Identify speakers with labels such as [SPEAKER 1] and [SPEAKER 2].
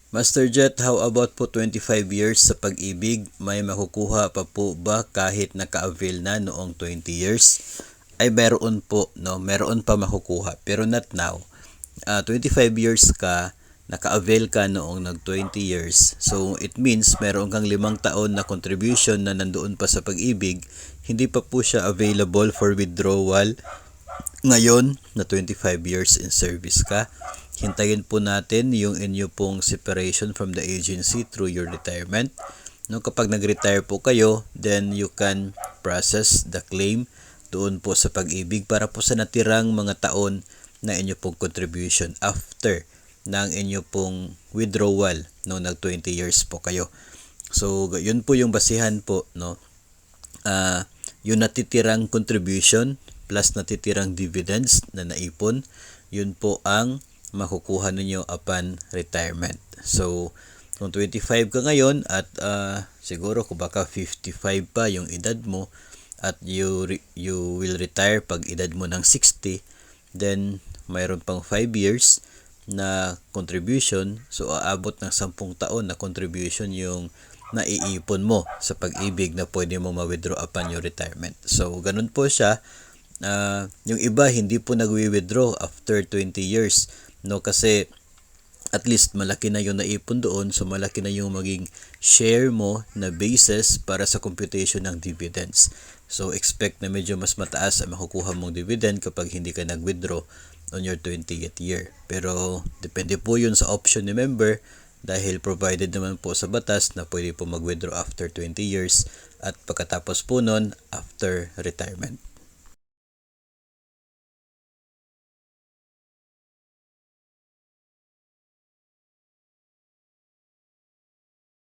[SPEAKER 1] Master Jet, how about po 25 years sa pag-ibig? May makukuha pa po ba kahit naka-avail na noong 20 years? Ay meron po, no? Meron pa makukuha pero not now. 25 years ka, naka-avail ka noong nag 20 years. So it means meron kang 5 taon na contribution na nandoon pa sa pag-ibig, hindi pa po siya available for withdrawal. Ngayon na 25 years in service ka, hintayin po natin yung inyo pong separation from the agency through your retirement. No, kapag nag-retire po kayo, then you can process the claim doon po sa pag-ibig para po sa natirang mga taon na inyo pong contribution after ng inyo pong withdrawal no nag 20 years po kayo. So yun po yung basihan po, no. Yung natitirang contribution plus natitirang dividends na naipon, yun po ang makukuha ninyo upon retirement. So kung 25 ka ngayon at siguro kung baka 55 pa yung edad mo at you will retire pag edad mo ng 60, then mayroon pang 5 years na contribution. So aabot ng 10 taon na contribution yung naiipon mo sa pag-ibig na pwede mo ma-withdraw upon your retirement. So ganun po siya. Yung iba hindi po nagwi-withdraw after 20 years, no, kasi at least malaki na yung naipon doon, so malaki na yung maging share mo na basis para sa computation ng dividends. So expect na medyo mas mataas ang makukuha mong dividend kapag hindi ka nag-withdraw on your 20th year. Pero depende po yun sa option ni member, dahil provided naman po sa batas na pwede po mag-withdraw after 20 years at pagkatapos po nun after retirement.